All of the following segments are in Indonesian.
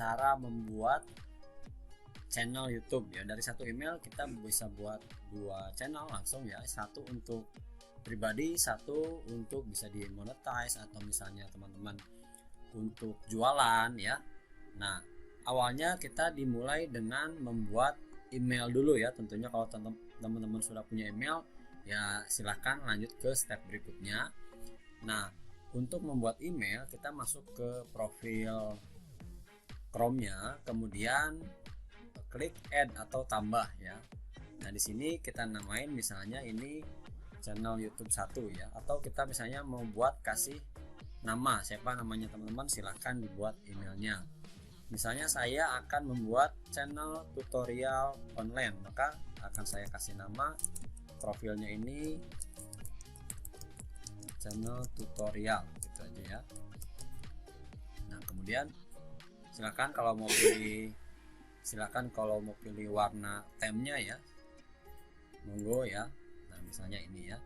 cara membuat channel YouTube ya. Dari satu email kita bisa buat 2 channel langsung ya, satu untuk pribadi, satu untuk bisa dimonetize atau misalnya teman-teman untuk jualan ya. Nah, awalnya kita dimulai dengan membuat email dulu ya. Tentunya kalau teman-teman sudah punya email ya silahkan lanjut ke step berikutnya. Nah, untuk membuat email kita masuk ke profil Chrome-nya, kemudian klik add atau tambah ya. Nah, di sini kita namain misalnya ini channel YouTube 1 ya, atau kita misalnya mau buat kasih nama, siapa namanya teman-teman silahkan dibuat emailnya. Misalnya saya akan membuat channel tutorial online, maka akan saya kasih nama profilnya ini channel tutorial gitu aja ya. Nah, kemudian silakan kalau mau pilih warna temnya ya, monggo ya. Nah, misalnya ini ya.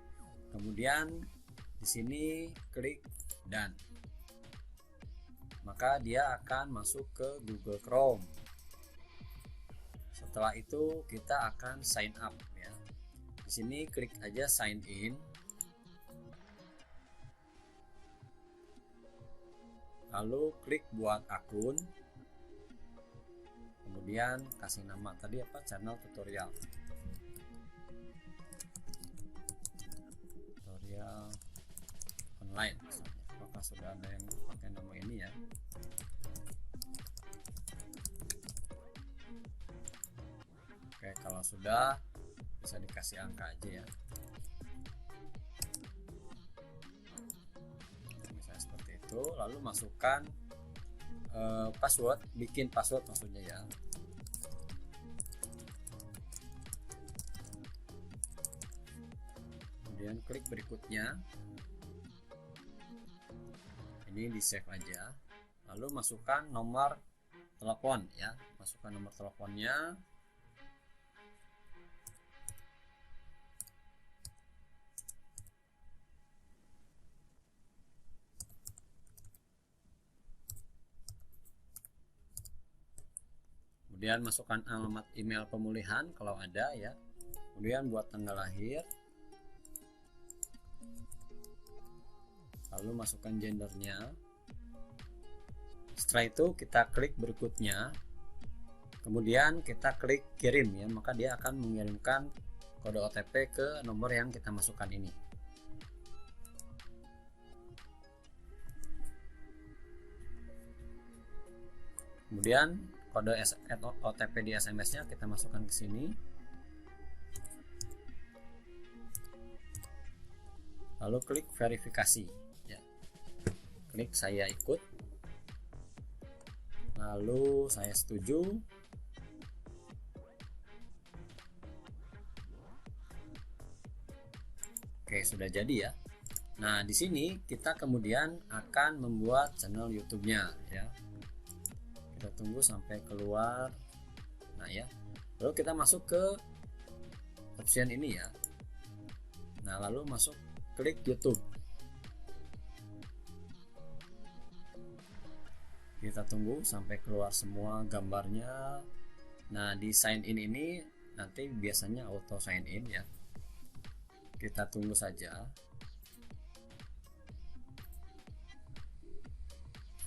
Kemudian di sini klik done. Maka dia akan masuk ke Google Chrome. Setelah itu kita akan sign up ya. Di sini klik aja sign in. Lalu klik buat akun. Kemudian kasih nama tadi apa, channel tutorial online misalnya. Apakah sudah ada yang pakai nama ini ya? Oke, kalau sudah bisa dikasih angka aja ya, misalnya seperti itu. Lalu masukkan password, bikin password maksudnya ya. Kemudian klik berikutnya, ini di save aja. Lalu masukkan nomor telepon ya, masukkan nomor teleponnya. Kemudian masukkan alamat email pemulihan kalau ada ya. Kemudian buat tanggal lahir. Lalu masukkan gendernya. Setelah itu kita klik berikutnya. Kemudian kita klik kirim ya, maka dia akan mengirimkan kode OTP ke nomor yang kita masukkan ini. Kemudian kode OTP di SMS-nya kita masukkan ke sini. Lalu klik verifikasi ya. Klik saya ikut. Lalu saya setuju. Oke, sudah jadi ya. Nah, di sini kita kemudian akan membuat channel YouTube-nya ya. Kita tunggu sampai keluar. Nah ya, lalu kita masuk ke option ini ya. Nah, lalu masuk klik YouTube. Kita tunggu sampai keluar semua gambarnya. Nah, di sign in ini nanti biasanya auto sign in ya. Kita tunggu saja.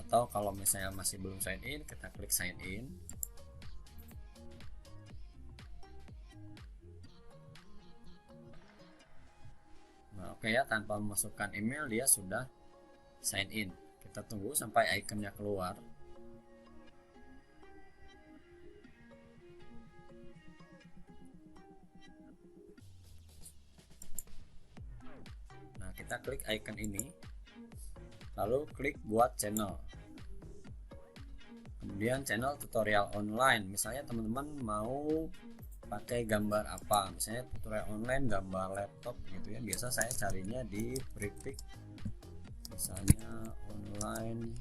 Atau kalau misalnya masih belum sign in, kita klik sign in. Nah, oke ya, tanpa memasukkan email dia sudah sign in. Kita tunggu sampai ikonnya keluar. Nah, kita klik icon ini. Lalu klik buat channel. Kemudian channel tutorial online. Misalnya teman-teman mau pakai gambar apa, misalnya tutorial online gambar laptop gitu ya. Biasa saya carinya di Freepik, misalnya online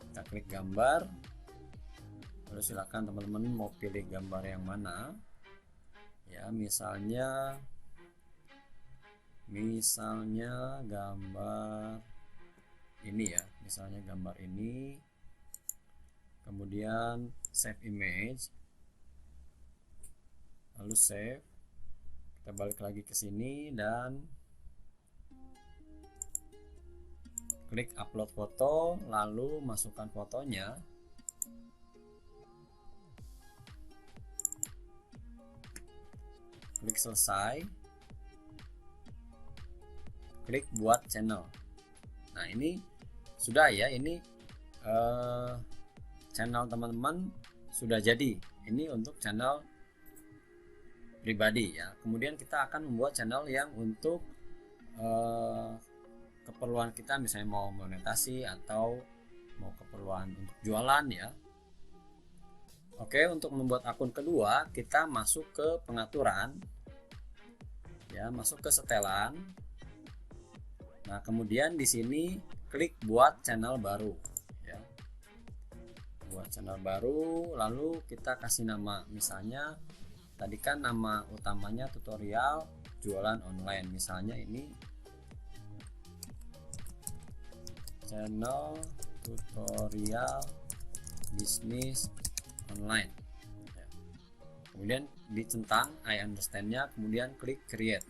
kita klik gambar. Lalu silakan teman-teman mau pilih gambar yang mana ya, misalnya misalnya gambar ini ya, misalnya gambar ini, kemudian save image, lalu save, kita balik lagi ke sini dan klik upload foto, lalu masukkan fotonya. Klik selesai, klik buat channel. Nah ini sudah ya, ini channel teman-teman sudah jadi. Ini untuk channel pribadi ya. Kemudian kita akan membuat channel yang untuk keperluan kita, misalnya mau monetasi atau mau keperluan untuk jualan ya. Oke, untuk membuat akun kedua kita masuk ke pengaturan ya, masuk ke setelan. Nah kemudian di sini klik buat channel baru ya, buat channel baru, lalu kita kasih nama, misalnya tadi kan nama utamanya tutorial jualan online, misalnya ini channel tutorial bisnis online ya. Kemudian dicentang I understand-nya, kemudian klik create.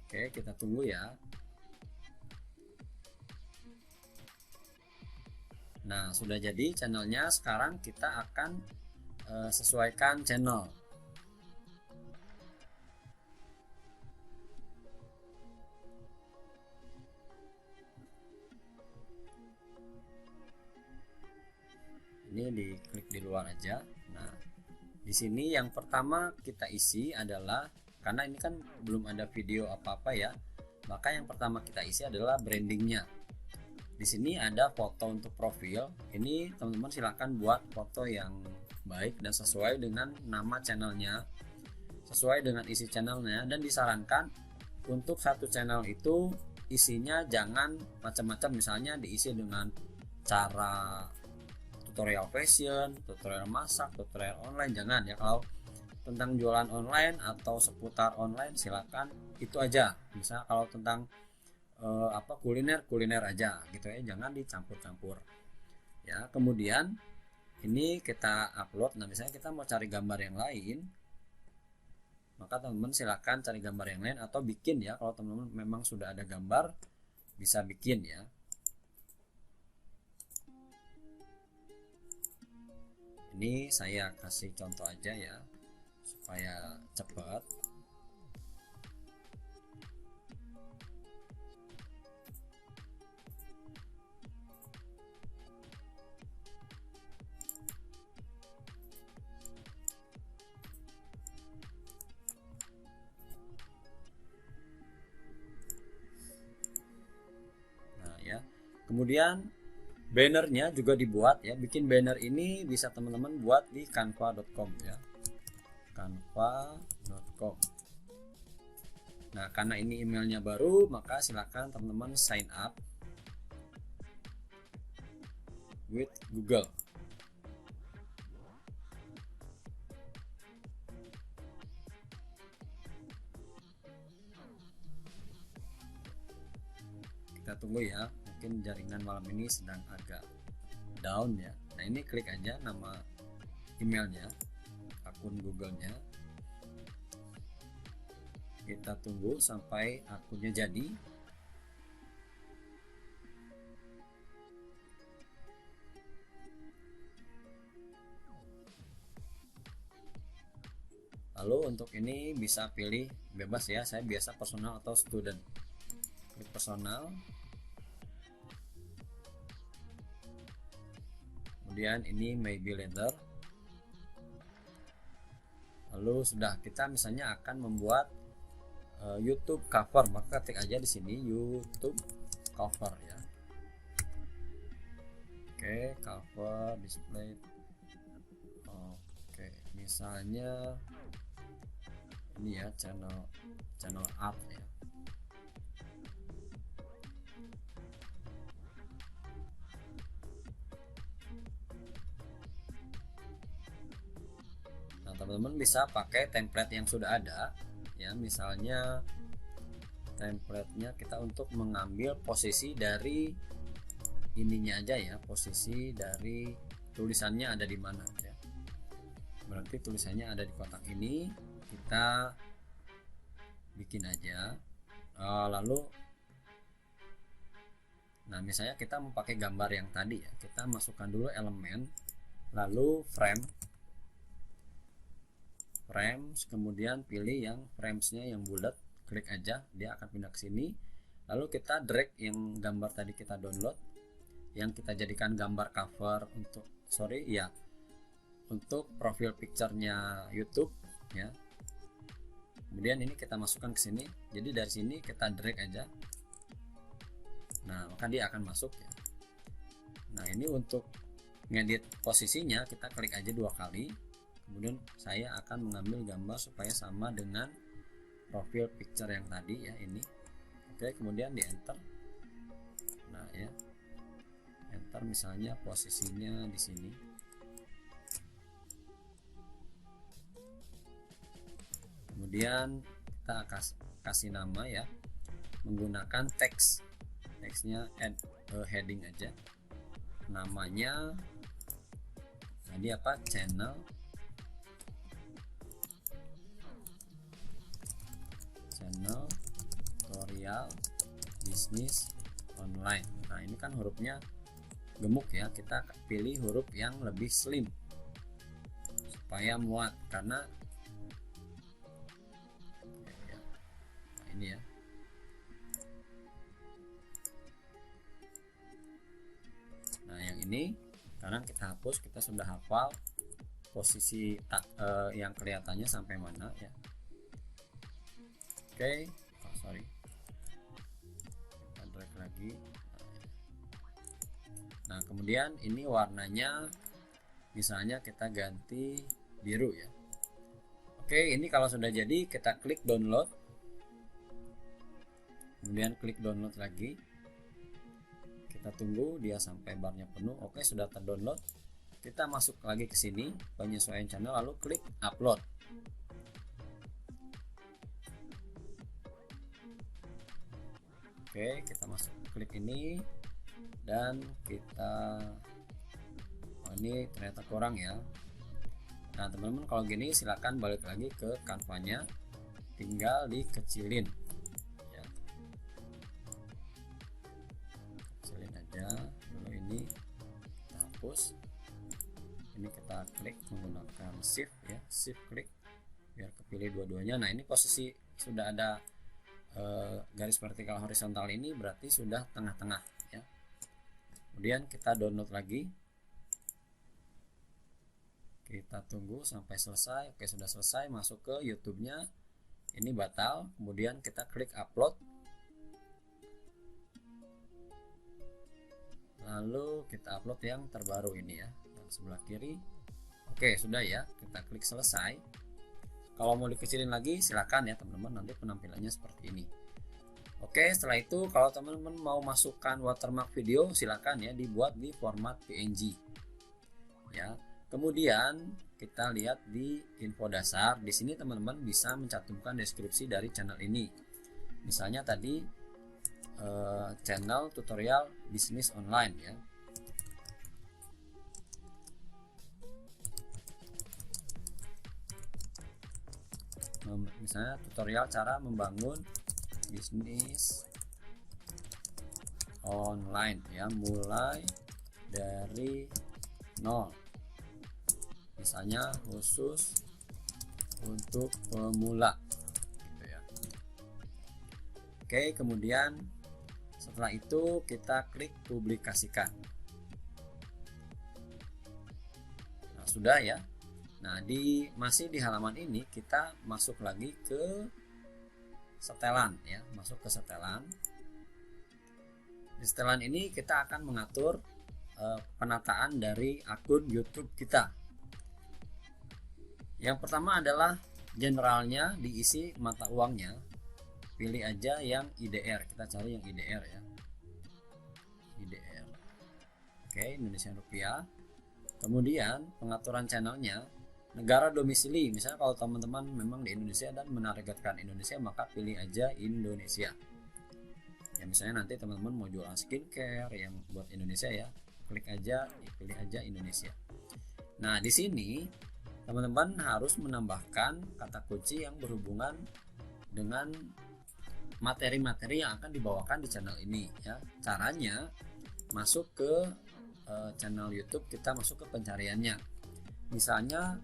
Oke, kita tunggu ya. Nah sudah jadi channelnya. Sekarang kita akan sesuaikan channel. Ini diklik di luar aja. Nah di sini yang pertama kita isi adalah, karena ini kan belum ada video apa-apa ya, maka yang pertama kita isi adalah brandingnya. Di sini ada foto untuk profil. Ini teman-teman silahkan buat foto yang baik dan sesuai dengan nama channelnya, sesuai dengan isi channelnya, dan disarankan untuk satu channel itu isinya jangan macam-macam. Misalnya diisi dengan cara tutorial fashion, tutorial masak, tutorial online, jangan ya. Kalau tentang jualan online atau seputar online silakan itu aja. Misalnya kalau tentang kuliner aja gitu ya, jangan dicampur-campur ya. Kemudian ini kita upload. Nah misalnya kita mau cari gambar yang lain, maka teman-teman silakan cari gambar yang lain atau bikin ya. Kalau teman-teman memang sudah ada gambar, bisa bikin ya. Ini saya kasih contoh aja ya supaya cepat. Nah ya, kemudian bannernya juga dibuat ya. Bikin banner ini bisa teman-teman buat di canva.com ya, canva.com. Nah karena ini emailnya baru, maka silakan teman-teman sign up with Google. Kita tunggu ya, mungkin jaringan malam ini sedang agak down ya. Nah ini klik aja nama emailnya, akun Google-nya. Kita tunggu sampai akunnya jadi. Lalu untuk ini bisa pilih bebas ya, saya biasa personal atau student. Klik personal. Kemudian ini maybe later. Lalu sudah, kita misalnya akan membuat YouTube cover, maka ketik aja di sini YouTube cover ya. Oke, cover display. Oke, misalnya ini ya, channel art ya. teman-teman bisa pakai template yang sudah ada ya, misalnya templatenya kita untuk mengambil posisi dari ininya aja ya, posisi dari tulisannya ada di mana ya. Berarti tulisannya ada di kotak ini, kita bikin aja. Lalu nah misalnya kita mau pakai gambar yang tadi ya, kita masukkan dulu elemen, lalu frame, kemudian pilih yang framesnya yang bulat, klik aja, dia akan pindah ke sini. Lalu kita drag yang gambar tadi kita download, yang kita jadikan gambar cover untuk untuk profil picture-nya YouTube ya. Kemudian ini kita masukkan ke sini. Jadi dari sini kita drag aja. Nah, maka dia akan masuk ya. Nah, ini untuk ngedit posisinya kita klik aja 2 kali. Kemudian saya akan mengambil gambar supaya sama dengan profil picture yang tadi ya, ini. Oke, kemudian di enter. Nah, ya. Enter misalnya posisinya di sini. Kemudian kita kasih nama ya, menggunakan teksnya add heading aja, namanya tadi apa, channel tutorial bisnis online. Nah, ini kan hurufnya gemuk ya, kita pilih huruf yang lebih slim supaya muat, karena nah, ini ya. Nah, yang ini sekarang kita hapus, kita sudah hafal posisi yang kelihatannya sampai mana ya. Oke, sorry, kita drag lagi. Nah, kemudian ini warnanya misalnya kita ganti biru ya. Oke, ini kalau sudah jadi kita klik download, kemudian klik download lagi, kita tunggu dia sampai barnya penuh. Oke, sudah terdownload. Kita masuk lagi ke sini, penyesuaian channel, lalu klik upload. Oke, kita masuk klik ini dan kita ini ternyata kurang ya. Nah, teman-teman kalau gini silakan balik lagi ke kanvanya, tinggal dikecilin ya. Kecilin aja dulu, ini kita hapus, ini kita klik menggunakan shift ya, shift klik biar kepilih dua-duanya. Nah, ini posisi sudah ada garis vertikal horizontal, ini berarti sudah tengah-tengah ya. Kemudian kita download lagi, kita tunggu sampai selesai. Oke, sudah selesai, masuk ke YouTube-nya, ini batal, kemudian kita klik upload, lalu kita upload yang terbaru ini ya, yang sebelah kiri. Oke, sudah ya, kita klik selesai. Kalau mau dikecilin lagi silakan ya teman-teman, nanti penampilannya seperti ini. Oke, setelah itu kalau teman-teman mau masukkan watermark video silakan ya, dibuat di format PNG ya. Kemudian kita lihat di info dasar, di sini teman-teman bisa mencantumkan deskripsi dari channel ini. Misalnya tadi channel tutorial bisnis online ya. Misalnya tutorial cara membangun bisnis online ya, mulai dari nol, misalnya khusus untuk pemula gitu ya. Oke, kemudian setelah itu kita klik publikasikan. Nah, sudah ya. Nah, masih di halaman ini kita masuk lagi ke setelan ya, masuk ke setelan. Di setelan ini kita akan mengatur penataan dari akun YouTube kita. Yang pertama adalah generalnya, diisi mata uangnya. Pilih aja yang IDR, kita cari yang IDR ya. IDR. Oke, Indonesia rupiah. Kemudian pengaturan channelnya, negara domisili. Misalnya kalau teman-teman memang di Indonesia dan menargetkan Indonesia, maka pilih aja Indonesia. Ya misalnya nanti teman-teman mau jualan skincare yang buat Indonesia ya, klik aja, pilih aja Indonesia. Nah di sini teman-teman harus menambahkan kata kunci yang berhubungan dengan materi-materi yang akan dibawakan di channel ini ya. Caranya masuk ke channel YouTube, kita masuk ke pencariannya. Misalnya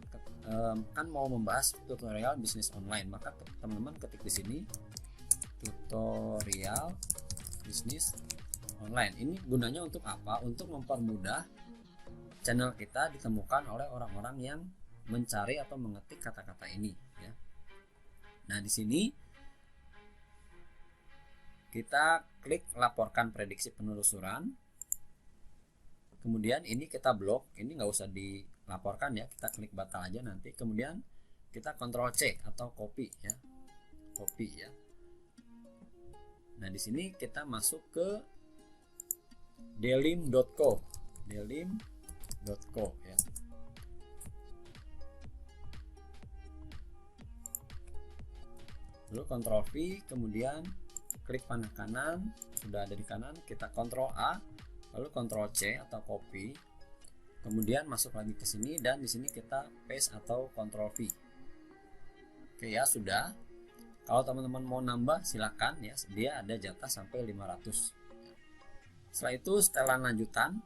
kan mau membahas tutorial bisnis online, maka teman-teman ketik di sini tutorial bisnis online. Ini gunanya untuk apa? Untuk mempermudah channel kita ditemukan oleh orang-orang yang mencari atau mengetik kata-kata ini ya. Nah di sini kita klik laporkan prediksi penelusuran, kemudian ini kita blok, ini nggak usah dilaporkan ya, kita klik batal aja nanti. Kemudian kita Ctrl C atau copy ya, copy ya. Nah di sini kita masuk ke delim.co, delim.co ya. Lalu Ctrl V, kemudian klik panah kanan, sudah ada di kanan, kita Ctrl A, lalu Ctrl C atau copy, kemudian masuk lagi ke sini dan di sini kita paste atau Ctrl V. Oke ya sudah. Kalau teman-teman mau nambah silakan ya, dia ada jatah sampai 500. Setelah itu setelan lanjutan,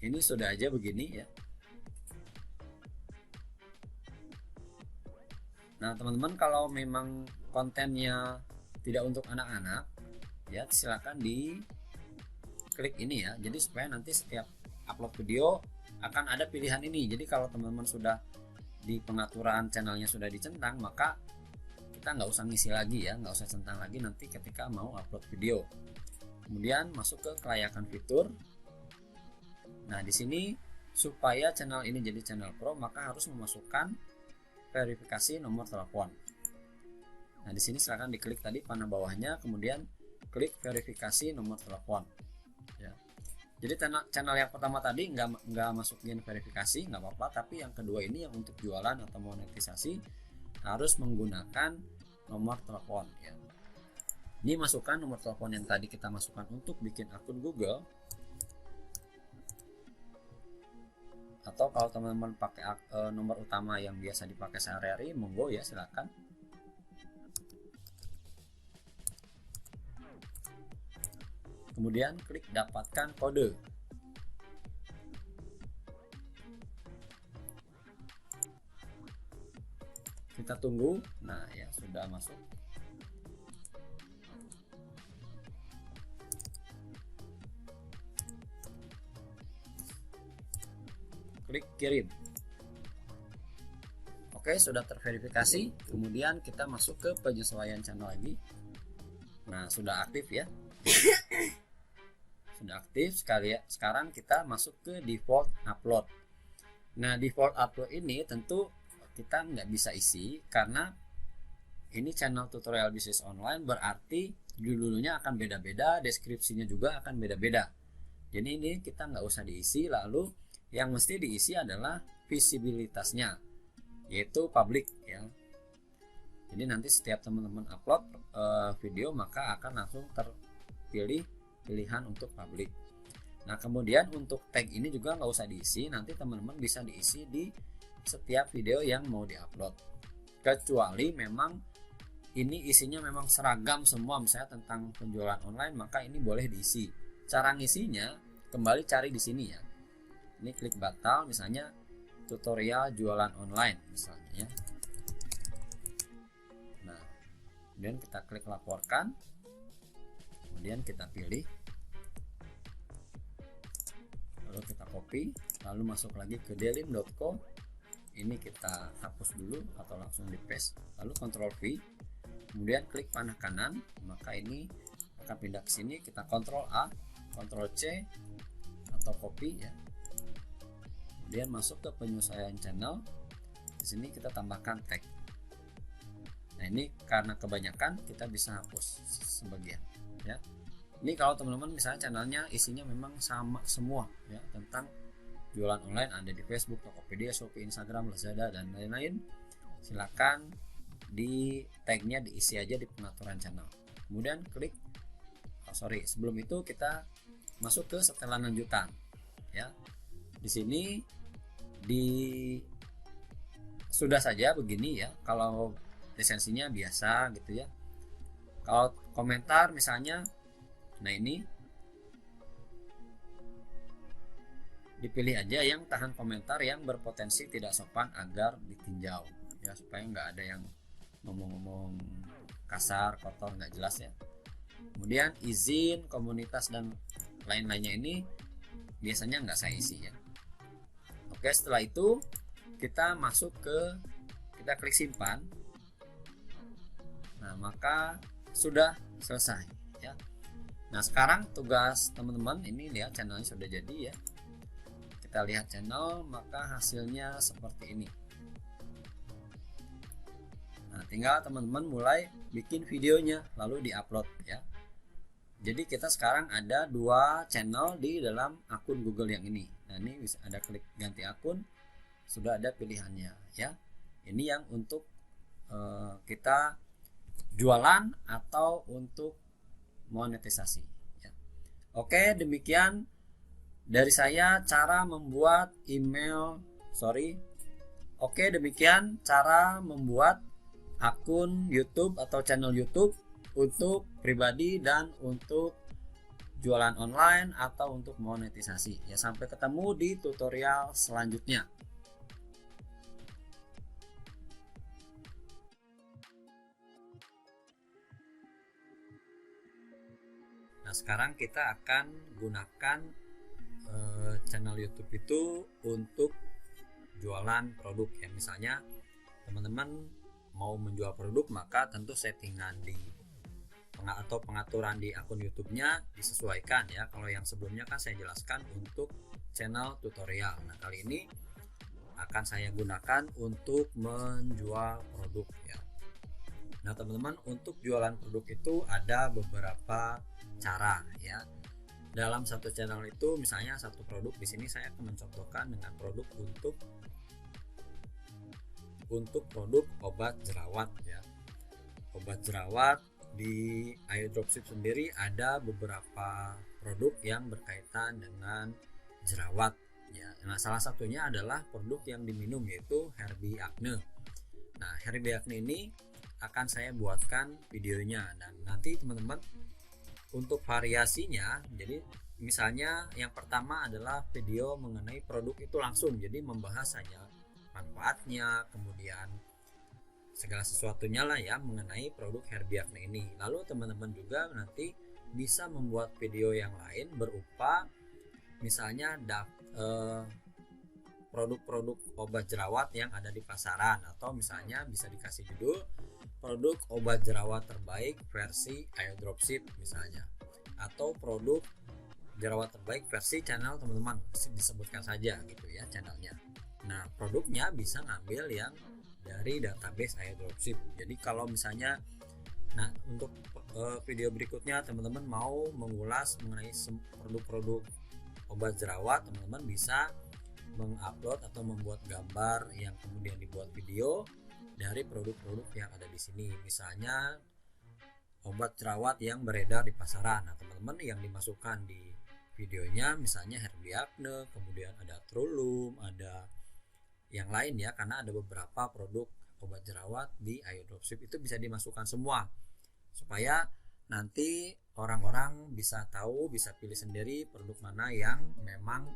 ini sudah aja begini ya. Nah teman-teman kalau memang kontennya tidak untuk anak-anak ya, silakan di klik ini ya, jadi supaya nanti setiap upload video akan ada pilihan ini. Jadi kalau teman-teman sudah di pengaturan channelnya sudah dicentang, maka kita nggak usah ngisi lagi ya, nggak usah centang lagi nanti ketika mau upload video. Kemudian masuk ke kelayakan fitur. Nah di sini supaya channel ini jadi channel pro, maka harus memasukkan verifikasi nomor telepon. Nah di sini silahkan diklik tadi panah bawahnya, kemudian klik verifikasi nomor telepon. Ya. Jadi channel yang pertama tadi nggak masukin verifikasi, nggak apa-apa. Tapi yang kedua ini yang untuk jualan atau monetisasi harus menggunakan nomor telepon. Ya. Ini masukkan nomor telepon yang tadi kita masukkan untuk bikin akun Google. Atau kalau teman-teman pakai nomor utama yang biasa dipakai sehari-hari, monggo ya silakan. Kemudian klik dapatkan kode. Kita tunggu. Nah ya sudah masuk. Klik kirim. Oke sudah terverifikasi. Kemudian kita masuk ke penyesuaian channel lagi. Nah sudah aktif ya. Sudah aktif sekali ya. Sekarang kita masuk ke default upload. Nah default upload ini tentu kita nggak bisa isi karena ini channel tutorial bisnis online, berarti judulnya akan beda-beda, deskripsinya juga akan beda-beda. Jadi ini kita nggak usah diisi. Lalu yang mesti diisi adalah visibilitasnya, yaitu public ya. Jadi nanti setiap teman-teman upload video maka akan langsung terpilih pilihan untuk public. Nah kemudian untuk tag ini juga nggak usah diisi, nanti teman-teman bisa diisi di setiap video yang mau diupload. Kecuali memang ini isinya memang seragam semua, misalnya tentang penjualan online, maka ini boleh diisi. Cara ngisinya kembali cari di sini ya. Ini klik batal, misalnya tutorial jualan online misalnya ya. Nah kemudian kita klik laporkan, kemudian kita pilih, lalu kita copy, lalu masuk lagi ke delim.co. Ini kita hapus dulu atau langsung di paste, lalu Ctrl V, kemudian klik panah kanan, maka ini akan pindah ke sini. Kita Ctrl A, Ctrl C atau copy ya. Kemudian masuk ke penyesuaian channel. Di sini kita tambahkan tag. Nah ini karena kebanyakan kita bisa hapus sebagian ya. Ini kalau teman-teman misalnya channelnya isinya memang sama semua ya, tentang jualan online ada di Facebook, Tokopedia, Shopee, Instagram, Lazada, dan lain-lain. Silakan di tagnya diisi aja di pengaturan channel. Kemudian klik sebelum itu kita masuk ke setelan lanjutan ya. Di sini sudah saja begini ya, kalau lisensinya biasa gitu ya. Kalau komentar misalnya, nah ini dipilih aja yang tahan komentar yang berpotensi tidak sopan agar ditinjau ya, supaya nggak ada yang ngomong-ngomong kasar, kotor, nggak jelas ya. Kemudian izin komunitas dan lain-lainnya ini biasanya nggak saya isi ya. Oke, setelah itu kita klik simpan. Nah, maka sudah selesai ya. Nah, sekarang tugas teman-teman ini lihat channelnya sudah jadi ya. Kita lihat channel, maka hasilnya seperti ini. Nah, tinggal teman-teman mulai bikin videonya lalu diupload ya. Jadi kita sekarang ada 2 channel di dalam akun Google yang ini. Nah, ini bisa ada klik ganti akun, sudah ada pilihannya ya. Ini yang untuk kita jualan atau untuk monetisasi ya. Oke, demikian dari saya cara membuat demikian cara membuat akun YouTube atau channel YouTube untuk pribadi dan untuk jualan online atau untuk monetisasi ya. Sampai ketemu di tutorial selanjutnya. Nah, sekarang kita akan gunakan channel YouTube itu untuk jualan produk ya. Misalnya teman-teman mau menjual produk, maka tentu settingan atau pengaturan di akun YouTube-nya disesuaikan ya. Kalau yang sebelumnya kan saya jelaskan untuk channel tutorial. Nah, kali ini akan saya gunakan untuk menjual produk ya. Nah, teman-teman, untuk jualan produk itu ada beberapa cara ya. Dalam satu channel itu misalnya satu produk, di sini saya akan mencontohkan dengan produk untuk produk obat jerawat ya. Obat jerawat di Ayo Dropship sendiri ada beberapa produk yang berkaitan dengan jerawat ya. Nah, salah satunya adalah produk yang diminum yaitu Herbie Acne. Nah, Herbie Acne ini akan saya buatkan videonya, dan nanti teman-teman untuk variasinya, jadi misalnya yang pertama adalah video mengenai produk itu langsung, jadi membahas saja manfaatnya, kemudian segala sesuatunya lah ya mengenai produk Herbie Acne ini. Lalu teman-teman juga nanti bisa membuat video yang lain berupa misalnya produk-produk obat jerawat yang ada di pasaran, atau misalnya bisa dikasih judul produk obat jerawat terbaik versi Ayo Dropship misalnya, atau produk jerawat terbaik versi channel teman-teman, disebutkan saja gitu ya channelnya. Nah, produknya bisa ngambil yang dari database Ayo Dropship. Jadi kalau misalnya untuk video berikutnya teman-teman mau mengulas mengenai produk-produk obat jerawat, teman-teman bisa mengupload atau membuat gambar yang kemudian dibuat video dari produk-produk yang ada di sini. Misalnya obat jerawat yang beredar di pasaran. Nah, teman-teman yang dimasukkan di videonya misalnya Herbie Acne, kemudian ada Trulum, ada yang lain ya, karena ada beberapa produk obat jerawat di Ayo Dropship itu bisa dimasukkan semua, supaya nanti orang-orang bisa tahu, bisa pilih sendiri produk mana yang memang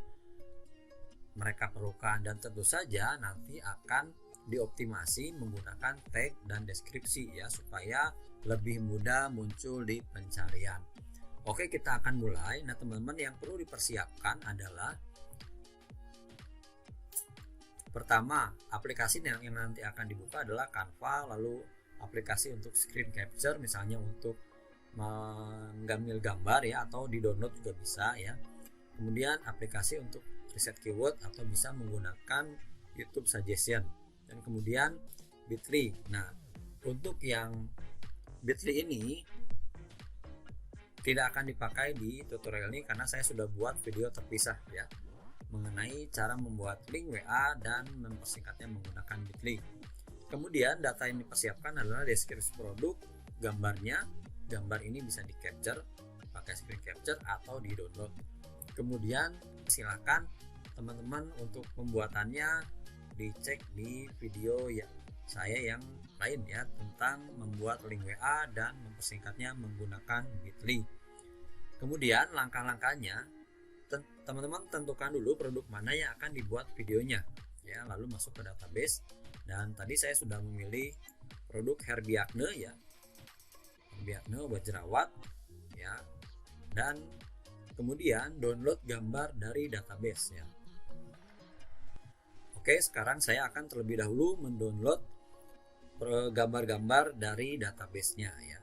mereka perlukan. Dan tentu saja nanti akan dioptimasi menggunakan tag dan deskripsi ya, supaya lebih mudah muncul di pencarian. Oke, kita akan mulai. Nah, teman-teman, yang perlu dipersiapkan adalah pertama, aplikasi yang nanti akan dibuka adalah Canva, lalu aplikasi untuk screen capture misalnya untuk menggambil gambar ya, atau di download juga bisa ya. Kemudian aplikasi untuk riset keyword atau bisa menggunakan YouTube suggestion, dan kemudian Bitly. Nah, untuk yang Bitly ini tidak akan dipakai di tutorial ini karena saya sudah buat video terpisah ya mengenai cara membuat link WA dan mempersingkatnya menggunakan Bitly. Kemudian data yang dipersiapkan adalah deskripsi produk, gambarnya. Gambar ini bisa di capture pakai screen capture atau di download. Kemudian silakan teman-teman untuk pembuatannya dicek di video ya saya yang lain ya tentang membuat link WA dan mempersingkatnya menggunakan Bitly. Kemudian langkah-langkahnya, teman-teman tentukan dulu produk mana yang akan dibuat videonya ya, lalu masuk ke database. Dan tadi saya sudah memilih produk Herbiakne ya, Herbiakne buat jerawat ya, dan kemudian download gambar dari database ya. Oke, sekarang saya akan terlebih dahulu mendownload gambar-gambar dari database-nya ya.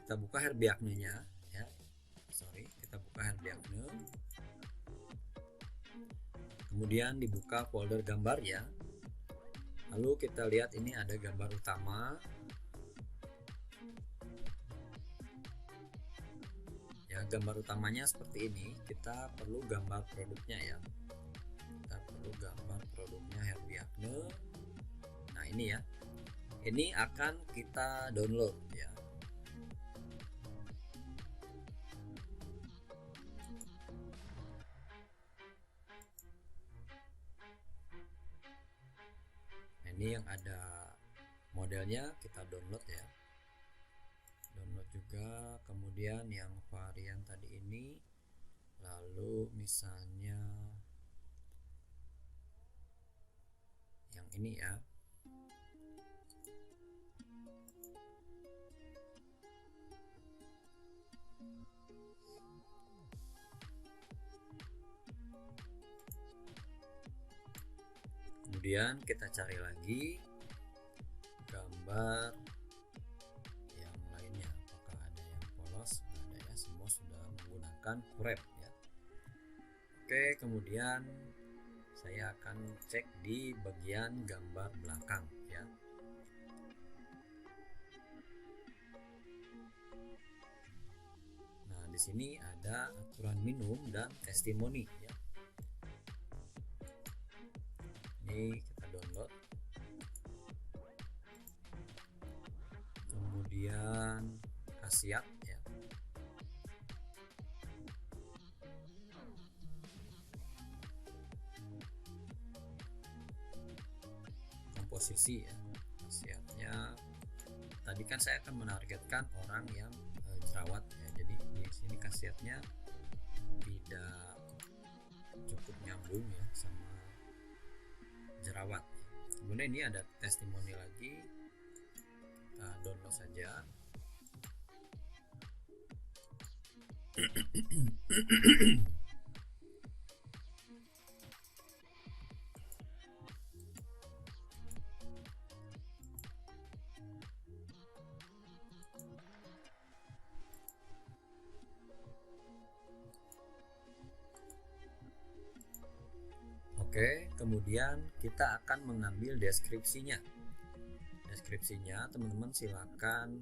Kita buka Herbiakne-nya ya. Kita buka Herbiakne. Kemudian dibuka folder gambar ya. Lalu kita lihat ini ada gambar utama. Ya, gambar utamanya seperti ini. Kita perlu gambar produknya ya. Kita perlu gambar produknya Herbiakne. Nah, ini ya. Ini akan kita download ya. Nah, ini yang ada modelnya, kita download ya. Download juga. Kemudian yang varian tadi ini, lalu misalnya yang ini ya. Kemudian kita cari lagi gambar yang lainnya, apakah ada yang polos? Nggak ada ya, semua sudah menggunakan wrap ya. Oke, kemudian saya akan cek di bagian gambar belakang ya. Nah, di sini ada aturan minum dan testimoni ya. Ini kita download. Kemudian khasiat ya. Komposisi ya. Khasiatnya tadi kan saya akan menargetkan orang yang jerawat ya. Jadi di sini khasiatnya tidak cukup nyambung ya sama jerawat. Kemudian ini ada testimoni lagi, kita download saja. Oke, kemudian kita akan mengambil deskripsinya. Deskripsinya teman-teman silakan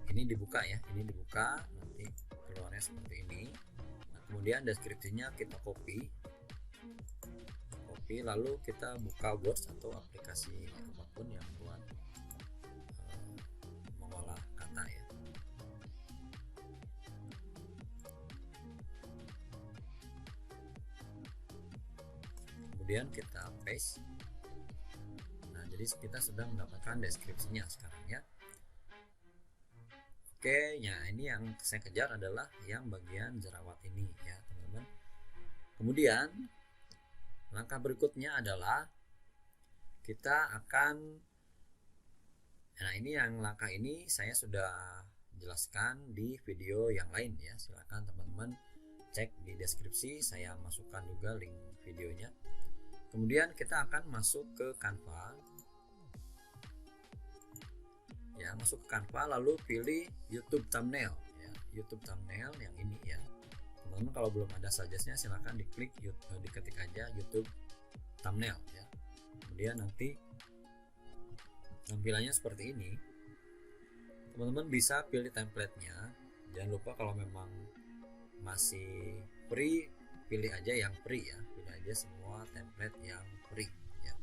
ini dibuka ya, ini dibuka, nanti keluarnya seperti ini. Nah, kemudian deskripsinya kita copy, lalu kita buka Word atau aplikasi apapun yang buat mengolah kata ya. Kemudian kita paste. Nah, jadi kita sudah mendapatkan deskripsinya sekarang ya. Oke, ya ini yang saya kejar adalah yang bagian jerawat ini ya teman-teman. Kemudian langkah berikutnya adalah kita akan, nah ini yang langkah ini saya sudah jelaskan di video yang lain ya. Silakan teman-teman cek di deskripsi, saya masukkan juga link videonya. Kemudian kita akan masuk ke Canva ya, masuk ke Canva lalu pilih YouTube thumbnail ya, YouTube thumbnail yang ini ya teman-teman. Kalau belum ada suggestnya silahkan diklik, diketik aja YouTube thumbnail ya. Kemudian nanti tampilannya seperti ini. Teman-teman bisa pilih templatenya. Jangan lupa kalau memang masih free, pilih aja yang free ya, pilih aja semua template yang free ya.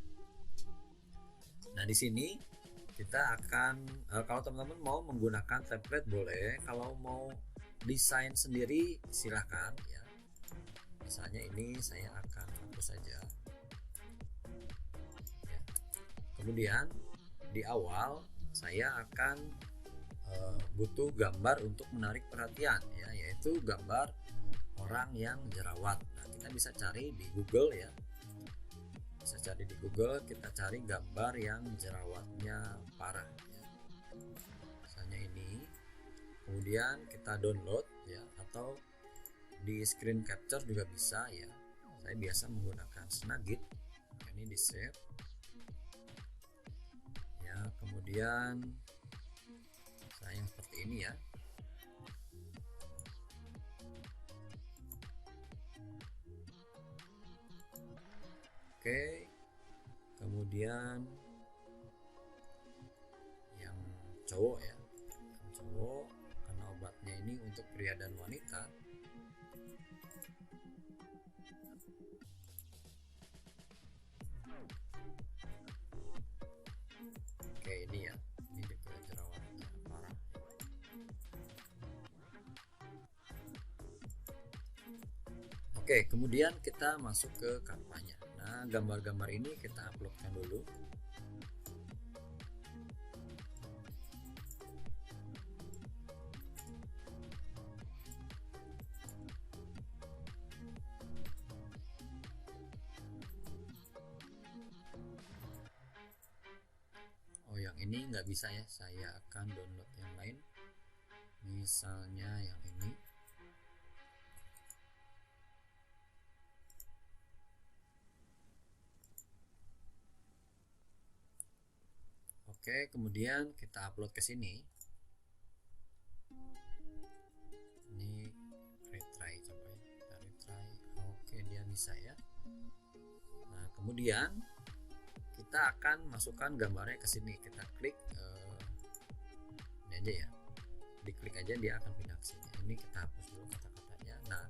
Nah di sini kita akan kalau teman-teman mau menggunakan template boleh, kalau mau desain sendiri silahkan ya. Misalnya ini saya akan hapus saja ya. Kemudian di awal saya akan butuh gambar untuk menarik perhatian ya, yaitu gambar orang yang jerawat. Nah kita bisa cari di Google ya, bisa cari di Google, kita cari gambar yang jerawatnya parah ya. Misalnya ini, kemudian kita download ya, atau di screen capture juga bisa ya. Saya biasa menggunakan Snagit. Ini di save ya, kemudian saya seperti ini ya. Oke, kemudian yang cowok ya, yang cowok, karena obatnya ini untuk pria dan wanita. Oke ini ya, ini juga jerawatnya parah. Oke, kemudian kita masuk ke kampanye. Nah gambar-gambar ini kita uploadkan dulu. Oh yang ini nggak bisa ya, saya akan download yang lain, misalnya yang ini. Oke, kemudian kita upload ke sini. Ini retry, coba ya, kita retry. Oke dia bisa ya. Nah kemudian kita akan masukkan gambarnya ke sini. Kita klik ini aja ya, diklik aja dia akan pindah ke sini. Ini kita hapus dulu kata-katanya. Nah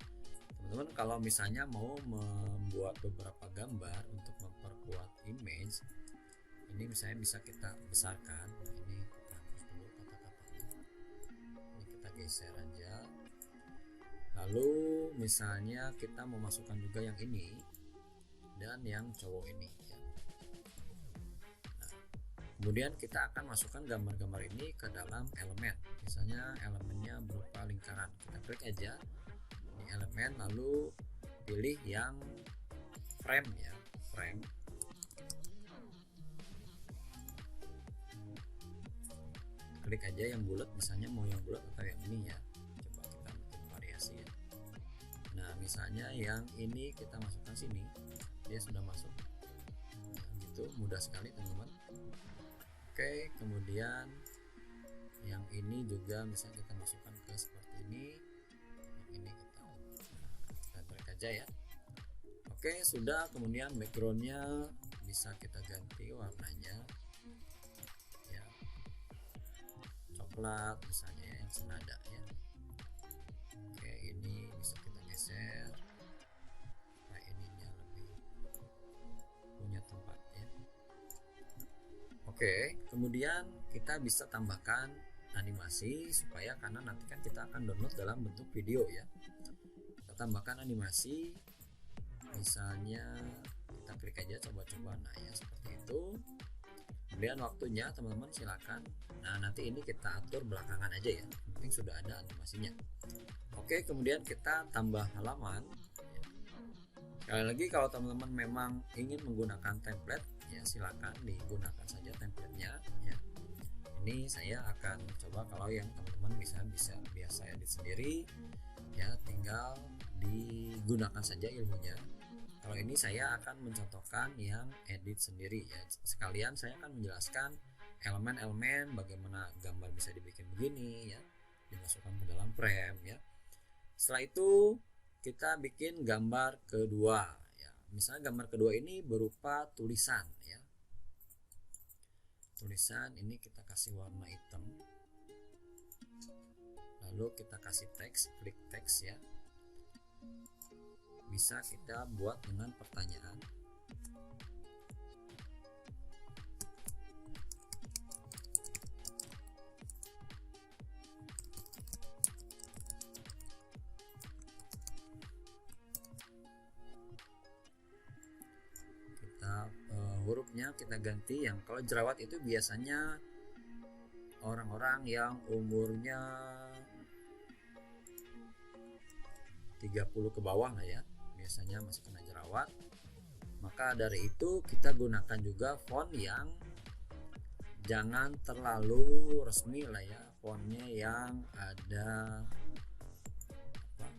teman-teman kalau misalnya mau membuat beberapa gambar untuk memperkuat image, ini misalnya bisa kita besarkan. Nah, ini kita hapus dulu kata-katanya, ini kita geser aja. Lalu misalnya kita mau masukkan juga yang ini dan yang cowok ini ya. Nah, kemudian kita akan masukkan gambar-gambar ini ke dalam elemen. Misalnya elemennya berupa lingkaran, kita klik aja ini elemen, lalu pilih yang frame ya, frame. Klik aja yang bulat, misalnya mau yang bulat atau yang ini ya, coba kita bikin variasi ya. Nah misalnya yang ini kita masukkan sini, dia sudah masuk nah, gitu, mudah sekali teman-teman. Oke, kemudian yang ini juga misalnya kita masukkan ke seperti ini, yang ini kita drag aja ya. Oke sudah, kemudian backgroundnya bisa kita ganti warnanya ya, coklat misalnya yang senada ya. Oke ini bisa kita geser supaya ininya lebih punya tempat ya. Oke kemudian kita bisa tambahkan animasi, supaya karena nanti kan kita akan download dalam bentuk video ya. Kita tambahkan animasi, misalnya kita klik aja coba-coba, nah ya seperti itu. Kemudian waktunya teman-teman silakan. Nah nanti ini kita atur belakangan aja ya, penting sudah ada animasinya. Oke kemudian kita tambah halaman. Sekali lagi kalau teman-teman memang ingin menggunakan template ya silakan digunakan saja templatenya ya. Ini saya akan coba kalau yang teman-teman bisa biasa edit sendiri ya, tinggal digunakan saja ilmunya. Kalau ini saya akan mencontohkan yang edit sendiri ya. Sekalian saya akan menjelaskan elemen-elemen bagaimana gambar bisa dibikin begini ya, dimasukkan ke dalam frame ya. Setelah itu kita bikin gambar kedua ya. Misalnya gambar kedua ini berupa tulisan ya. tulisan ini kita kasih warna hitam, lalu kita kasih teks, klik teks ya. Bisa kita buat dengan pertanyaan. Hurufnya kita ganti, yang kalau jerawat itu biasanya orang-orang yang umurnya 30 ke bawah lah ya, biasanya masih kena jerawat. Maka dari itu kita gunakan juga font yang jangan terlalu resmi lah ya, fontnya yang ada apa,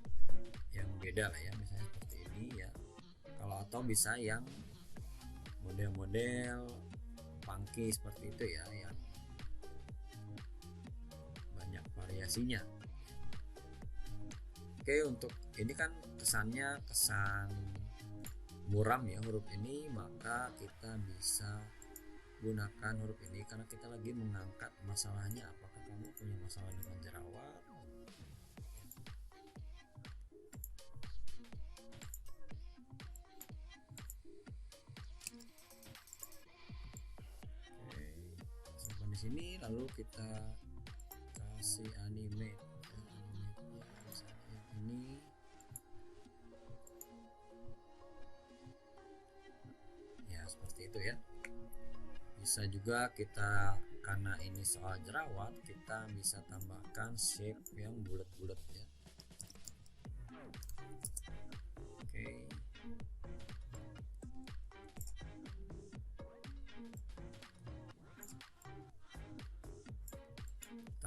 yang beda lah ya, misalnya seperti ini ya. Kalau atau bisa yang model-model funky seperti itu ya, yang banyak variasinya. Oke, untuk ini kan kesannya kesan muram ya huruf ini, maka kita bisa gunakan huruf ini karena kita lagi mengangkat masalahnya, apakah kamu punya masalah dengan jerawat. Sini lalu kita kasih animate ya, misalnya ini ya, seperti itu ya. Bisa juga kita, karena ini soal jerawat, kita bisa tambahkan shape yang bulat-bulat ya. Oke.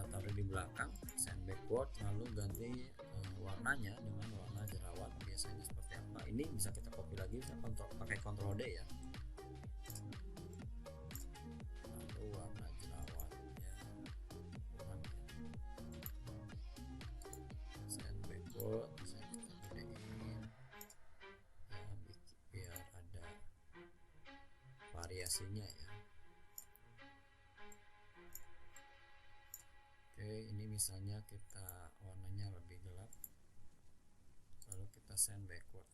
Taruh di belakang, send backward, lalu ganti warnanya dengan warna jerawat biasanya seperti apa. Ini bisa kita copy lagi, bisa pakai Ctrl D ya. Lalu warna jerawat ya, kurang ya. Send backward, bisa kita gedein ya, biar ada variasinya ya. Oke, ini misalnya kita warnanya lebih gelap, lalu kita send backward.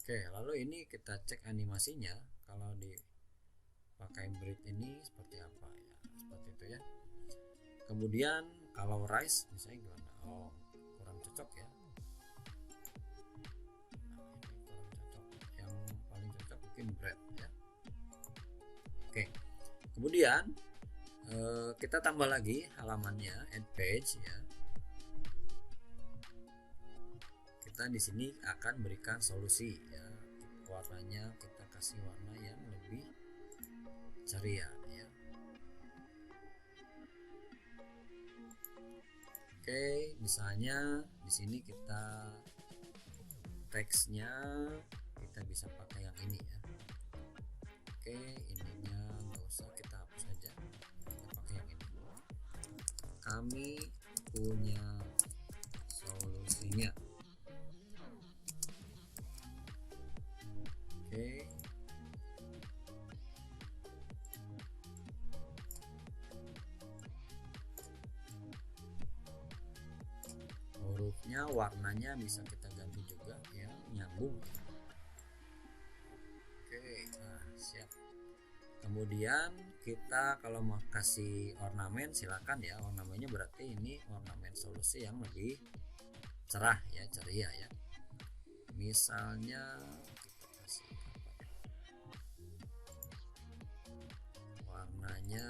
Oke, lalu ini kita cek animasinya, kalau dipakai breed ini seperti apa ya, seperti itu ya. Kemudian kalau rise misalnya gimana? Oh, kurang cocok ya. Nah, ini kurang cocok. Yang paling cocok mungkin bread ya. Oke, kemudian kita tambah lagi halamannya, add page ya. Kita di sini akan berikan solusi ya. Warnanya kita kasih warna yang lebih ceria ya. Oke, misalnya di sini kita teksnya kita bisa pakai yang ini ya. Oke, ininya nggak usah, kita hapus aja. Kami punya solusinya. Oke. Hurufnya, warnanya bisa kita ganti juga ya, nyambung. Oke, nah siap. Kemudian kita kalau mau kasih ornamen silakan ya, ornamennya berarti ini ornamen solusi yang lebih cerah ya, ceria ya. Misalnya kita kasih apa ya, warnanya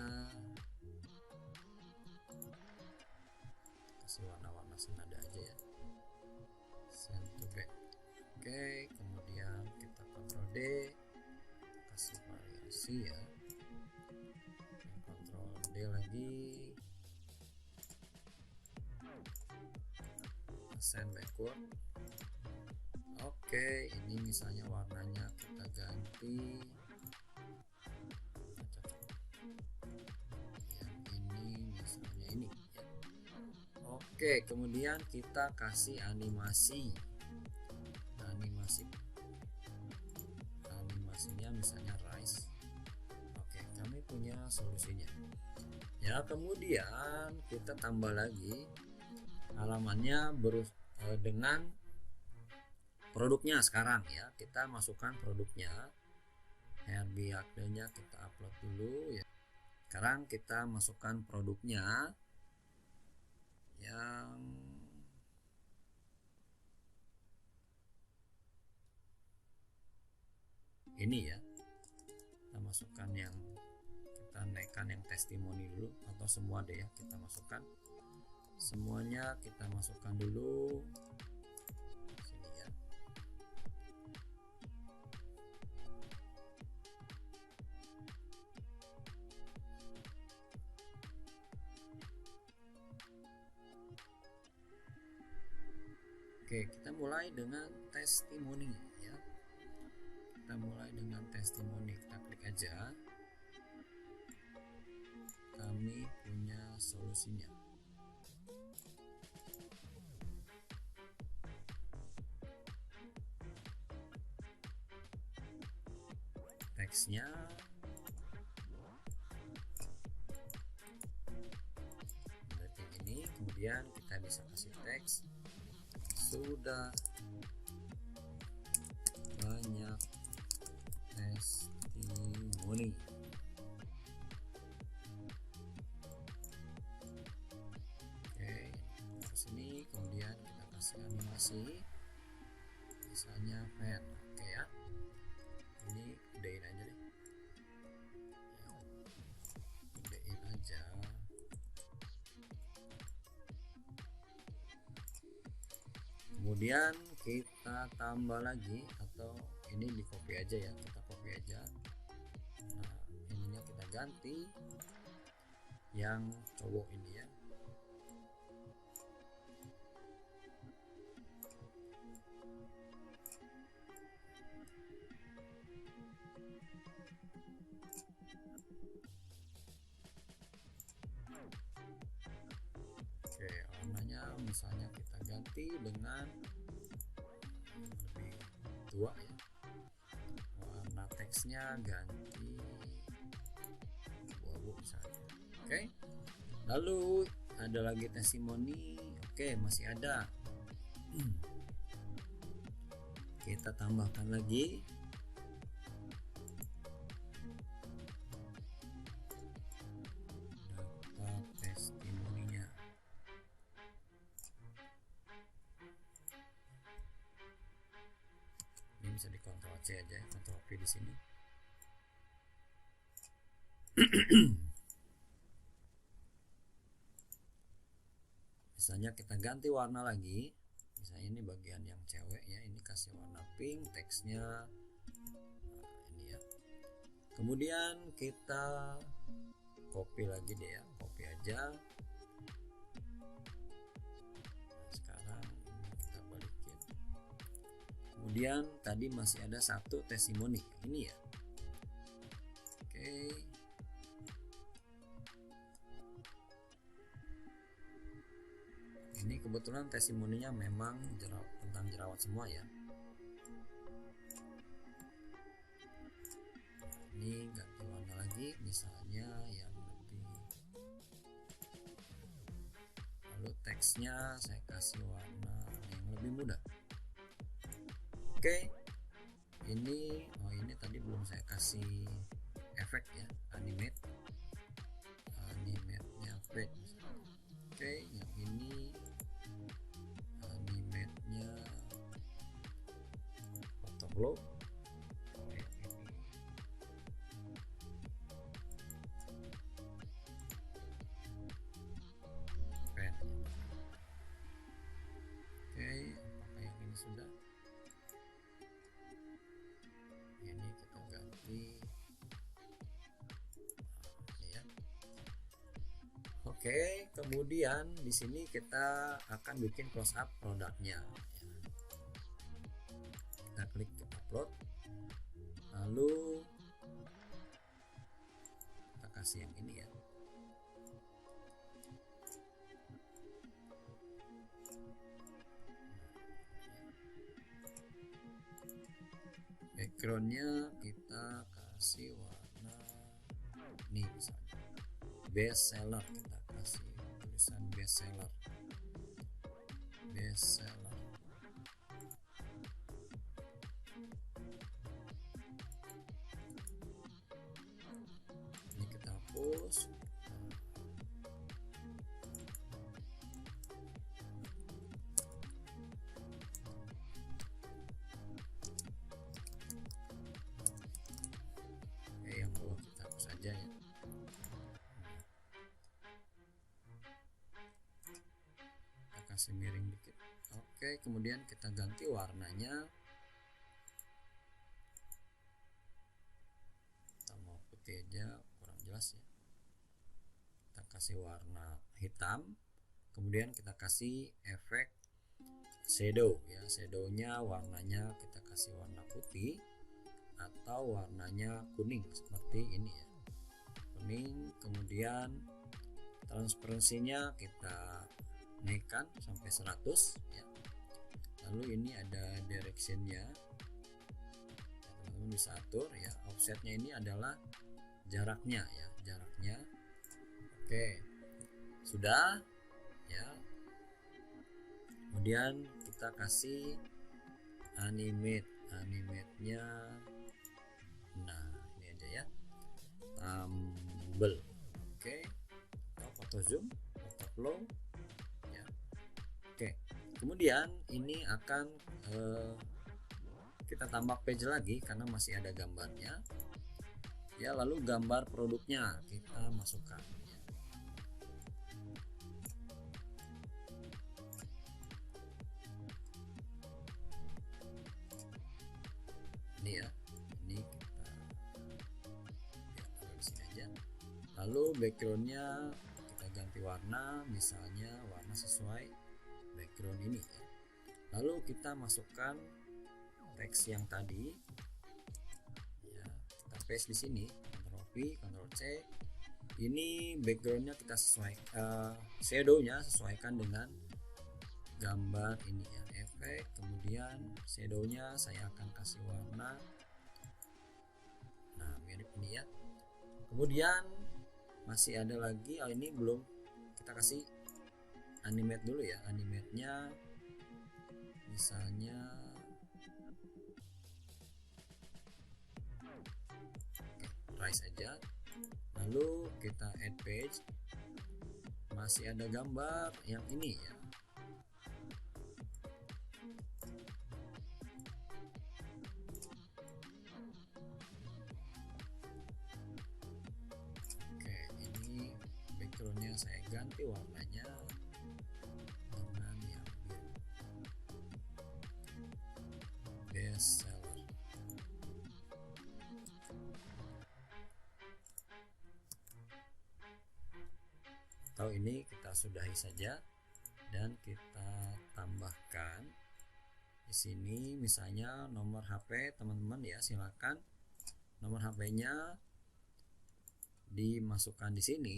kasih warna-warna senada aja ya, send to back. Oke, kemudian kita Ctrl D, kasih variasi ya, Ctrl D lagi, send backward. Oke, ini misalnya warnanya kita ganti yang ini, misalnya ini ya. Oke, kemudian kita kasih animasinya misalnya rise. Oke, kami punya solusinya ya. Kemudian kita tambah lagi halamannya dengan produknya. Sekarang ya kita masukkan produknya, Herbie-nya kita upload dulu ya. Sekarang kita masukkan produknya yang ini ya. Kita masukkan yang, kita naikkan yang testimoni dulu, atau semua deh ya, kita masukkan semuanya, kita masukkan dulu sini ya. Oke, kita mulai dengan testimoni ya. Kita mulai dengan testimoni, kita klik aja, kami punya solusinya. Teksnya seperti ini. Kemudian kita bisa kasih teks, sudah banyak testimoni. Oke, ke sini. Kemudian kita kasih animasi, misalnya fan. Oke ya, ini gedein aja deh ya, gedein aja. Kemudian kita tambah lagi, atau ini di copy aja ya, kita copy aja. Nah, ininya kita ganti yang cowok ini ya. Oke, warnanya misalnya kita ganti dengan lebih tua ya. Warna teksnya ganti abu-abu misalnya. Oke, lalu ada lagi testimoni. Oke, masih ada. Kita tambahkan lagi data testimoninya. Ini bisa di Ctrl C aja, Ctrl V di sini. Misalnya kita ganti warna lagi, misalnya ini bagian yang cewek ya, ini kasih warna pink, teksnya ini ya. Kemudian kita copy lagi deh ya, copy aja. Nah, sekarang ini kita balikin. Kemudian tadi masih ada satu testimoni ini ya. Oke, ini kebetulan testimoninya memang tentang jerawat semua ya. Ini ganti warna lagi, misalnya yang lebih, lalu teksnya saya kasih warna yang lebih muda. Oke, ini tadi belum saya kasih efek ya, animate nya fade misalnya. Oke, yang ini animate-nya autoglow. Yang ini pen. Oke, apakah yang ini sudah? Ini kita ganti ini ya. Oke, kemudian di sini kita akan bikin close up produknya. Kita klik upload, lalu kita kasih yang ini ya. Backgroundnya kita kasih warna Nih misalnya best seller, kita kasih tulisan best seller. Ini kita hapus. Yang bawah kita hapus saja ya. Kita kasih miring dikit. Oke, kemudian kita ganti warnanya. Kita mau putih aja, kurang jelas ya. Kita kasih warna hitam. Kemudian kita kasih efek shadow ya. Shadownya warnanya kita kasih warna putih atau warnanya kuning seperti ini ya, kuning. Kemudian transparansinya kita naikkan sampai 100 ya. Lalu ini ada directionnya, teman-teman bisa atur ya. Offsetnya ini adalah jaraknya ya, jaraknya. Oke, sudah ya. Kemudian kita kasih animate-nya. Nah, ini aja ya. Tumble. Oke. Atau foto zoom, foto flow. Ya. Oke. Kemudian ini akan kita tambah page lagi karena masih ada gambarnya. Ya, lalu gambar produknya kita masukkan. Ini ya, ini kita taruh di sini aja. Lalu backgroundnya kita ganti warna, misalnya warna sesuai background ini ya. Lalu kita masukkan teks yang tadi ya, kita paste di sini, Ctrl V, Ctrl C. Ini backgroundnya kita sesuaikan, shadownya sesuaikan dengan gambar ini ya, efek. Kemudian shadownya saya akan kasih warna, nah mirip ini ya. Kemudian masih ada lagi, ini belum, kita kasih animate dulu ya. Animate-nya misalnya rise aja. Lalu kita add page, masih ada gambar yang ini ya. Backgroundnya saya ganti warnanya dengan yang biru, best seller. Atau ini kita sudahi saja dan kita tambahkan di sini misalnya nomor HP teman-teman ya. Silakan nomor HP-nya dimasukkan di sini.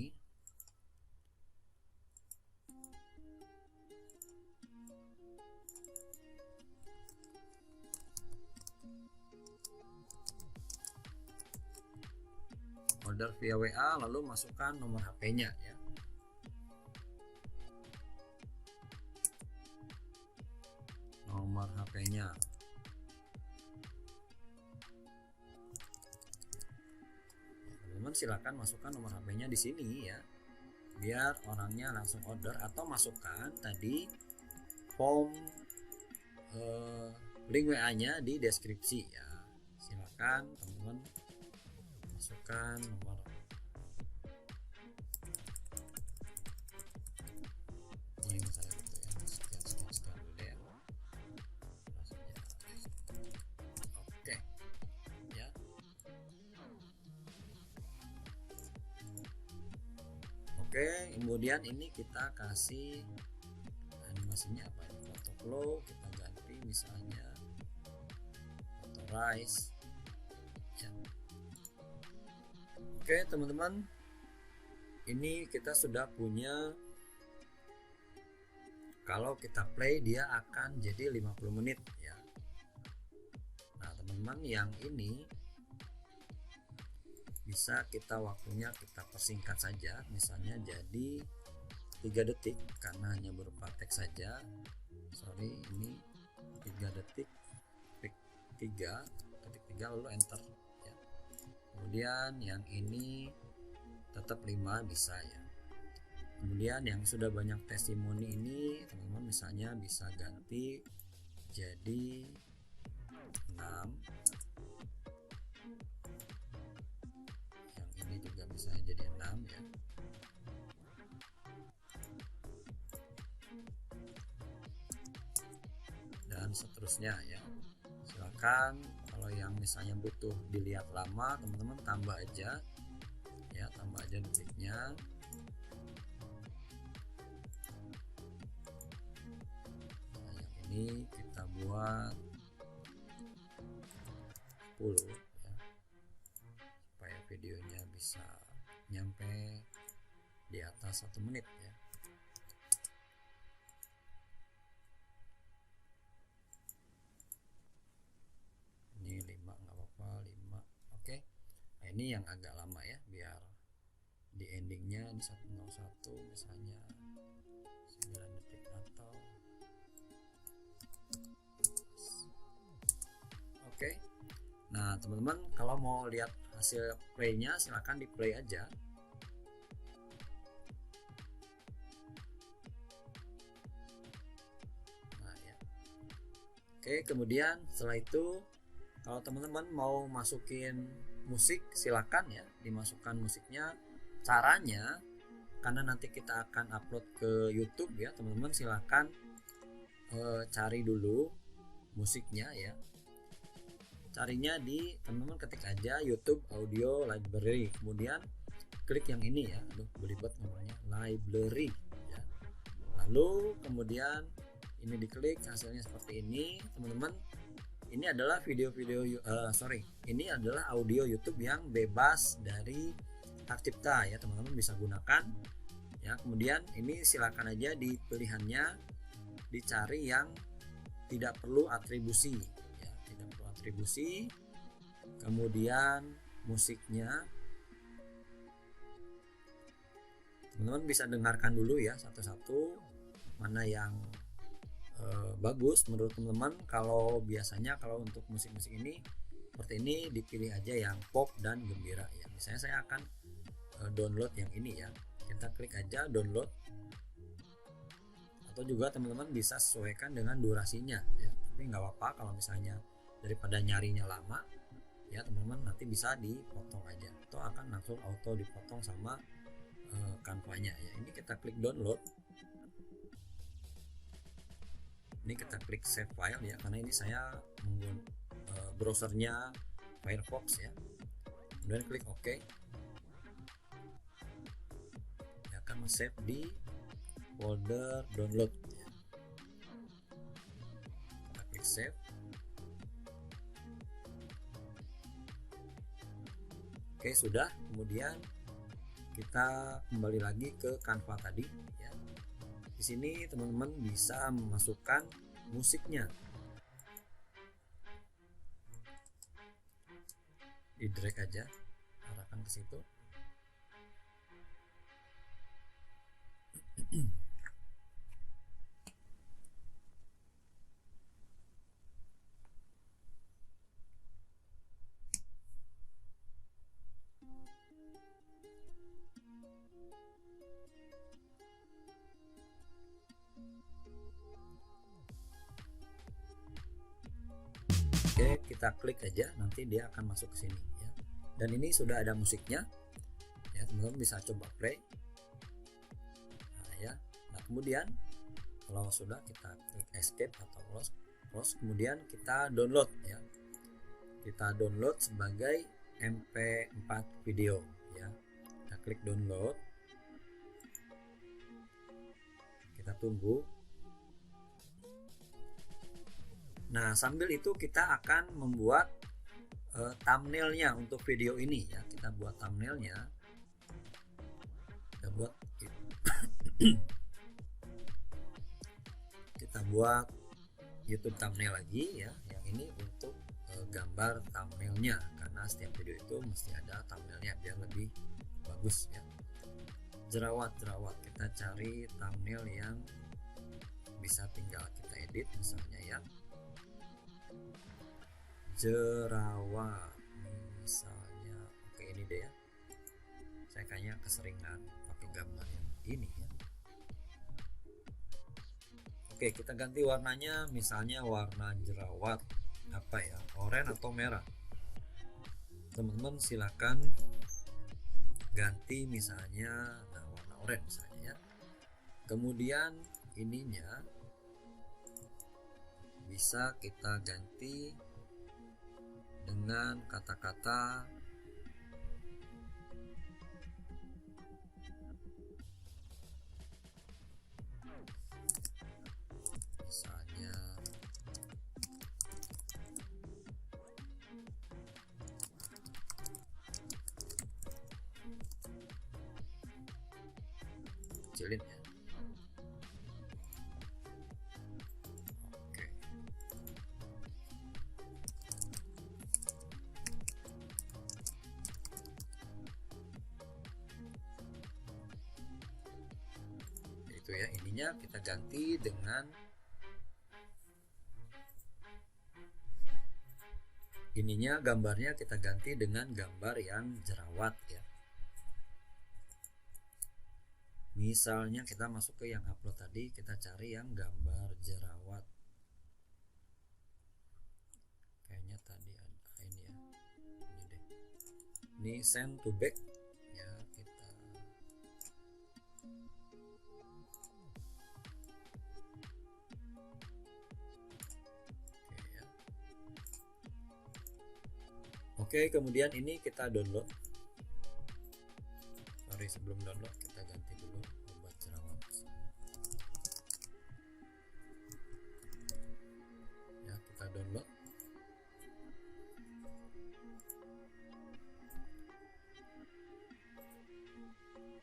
Order via WA, lalu masukkan nomor HP-nya ya. Nomor HP-nya. Teman-teman silakan masukkan nomor HP-nya di sini ya. Biar orangnya langsung order, atau masukkan tadi form link WA-nya di deskripsi ya. Silakan teman-teman masukkan nomor link saya gitu ya, sekian dulu ya. Oke ya. Oke, kemudian ini kita kasih animasinya apa ini, foto flow kita ganti misalnya foto rise ya. Oke teman-teman, ini kita sudah punya, kalau kita play dia akan jadi 50 menit ya. Nah teman-teman, yang ini bisa waktunya kita persingkat saja, misalnya jadi 3 detik karena hanya berupa teks saja. Sorry, ini 3 detik, klik 3 lalu enter ya. Kemudian yang ini tetap 5 bisa ya. Kemudian yang sudah banyak testimoni ini teman-teman misalnya bisa ganti jadi 6. Yang ini juga bisa jadi 6 ya. Dan seterusnya ya. Silakan kalau yang misalnya butuh dilihat lama, teman-teman tambah aja ya, tambah aja detiknya. Nah, yang ini kita buat 10 ya, supaya videonya bisa nyampe di atas 1 menit ya. Ini 5 nggak apa-apa, 5. Oke. Nah, ini yang agak lama ya, biar di endingnya di 101 misalnya 9 detik atau oke. Nah teman-teman kalau mau lihat hasil playnya silahkan di play aja. Nah ya. Oke, kemudian setelah itu kalau teman-teman mau masukin musik silakan ya, dimasukkan musiknya. Caranya karena nanti kita akan upload ke YouTube ya, teman-teman silakan cari dulu musiknya ya. Carinya di teman-teman ketik aja YouTube Audio Library, kemudian klik yang ini ya, aduh belibet namanya, library ya. Lalu kemudian ini diklik, hasilnya seperti ini teman-teman. Ini adalah ini adalah audio YouTube yang bebas dari hak cipta ya, teman-teman bisa gunakan ya. Kemudian ini silakan aja di pilihannya dicari yang tidak perlu atribusi ya, tidak perlu atribusi. Kemudian musiknya teman-teman bisa dengarkan dulu ya satu-satu mana yang bagus menurut teman-teman. Kalau biasanya kalau untuk musik-musik ini seperti ini dipilih aja yang pop dan gembira ya. Misalnya saya akan download yang ini ya, kita klik aja download, atau juga teman-teman bisa sesuaikan dengan durasinya ya. Tapi nggak apa-apa kalau misalnya daripada nyarinya lama ya, teman-teman nanti bisa dipotong aja atau akan langsung auto dipotong sama Canva-nya ya. Ini kita klik download. Ini kita klik save file ya, karena ini saya menggunakan browsernya Firefox ya. Kemudian klik OK. Dia akan save di folder download ya. Kita klik save. Oke, sudah. Kemudian kita kembali lagi ke Canva tadi ya. Di sini teman-teman bisa memasukkan musiknya. Di drag aja, arahkan ke situ. Oke, kita klik aja, nanti dia akan masuk ke sini ya. Dan ini sudah ada musiknya ya, teman-teman bisa coba play. Nah ya, nah kemudian kalau sudah kita klik escape atau close, kemudian kita download ya. Kita download sebagai MP4 video ya. Kita klik download, kita tunggu. Nah sambil itu kita akan membuat thumbnailnya untuk video ini ya. Kita buat thumbnailnya, kita buat kita buat YouTube thumbnail lagi ya. Yang ini untuk gambar thumbnailnya, karena setiap video itu mesti ada thumbnailnya biar lebih bagus ya. Jerawat kita cari thumbnail yang bisa tinggal kita edit misalnya ya. Jerawat misalnya, oke ini deh ya, saya kayaknya keseringan pakai gambar yang ini ya. Oke, kita ganti warnanya, misalnya warna jerawat apa ya, oranye atau merah. Teman-teman silakan ganti misalnya warna oranye misalnya ya. Kemudian ininya bisa kita ganti dengan kata-kata misalnya kecilin ya. Oke. Itu ya, ininya kita ganti dengan ininya, gambarnya kita ganti dengan gambar yang jerawat ya. Misalnya kita masuk ke yang upload tadi, kita cari yang gambar jerawat. Kayaknya tadi ada ini ya. Ini deh. Ini send to back ya, kita oke ya. Oke, kemudian ini kita download. Sorry, sebelum download kita ganti dulu obat jerawat ya, kita download.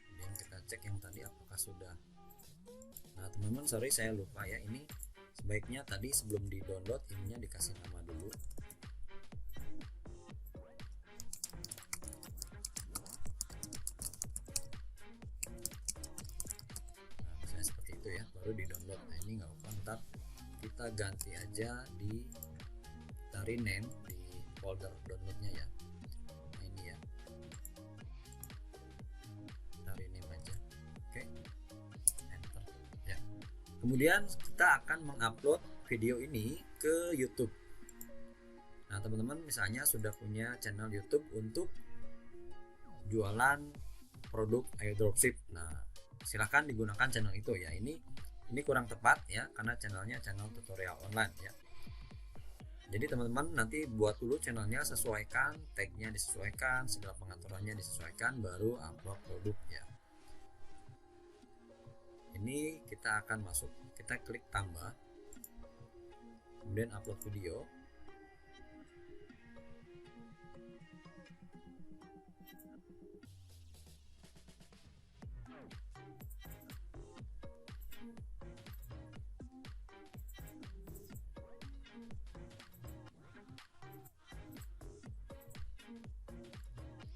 Kemudian kita cek yang tadi apakah sudah. Nah teman-teman, sorry saya lupa ya, ini sebaiknya tadi sebelum di download ininya dikasih nama dulu. Ya, baru di download. Nah ini nggak apa, ntar kita ganti aja di, kita rename di folder downloadnya ya. Nah ini ya, kita rename aja. Oke, enter ya. Kemudian kita akan mengupload video ini ke YouTube. Nah teman-teman misalnya sudah punya channel YouTube untuk jualan produk airdropship, nah silahkan digunakan channel itu ya. Ini kurang tepat ya, karena channelnya channel tutorial online ya. Jadi teman-teman nanti buat dulu channelnya, sesuaikan tagnya, disesuaikan segala pengaturannya, disesuaikan, baru upload produk ya. Ini kita akan masuk, kita klik tambah, kemudian upload video.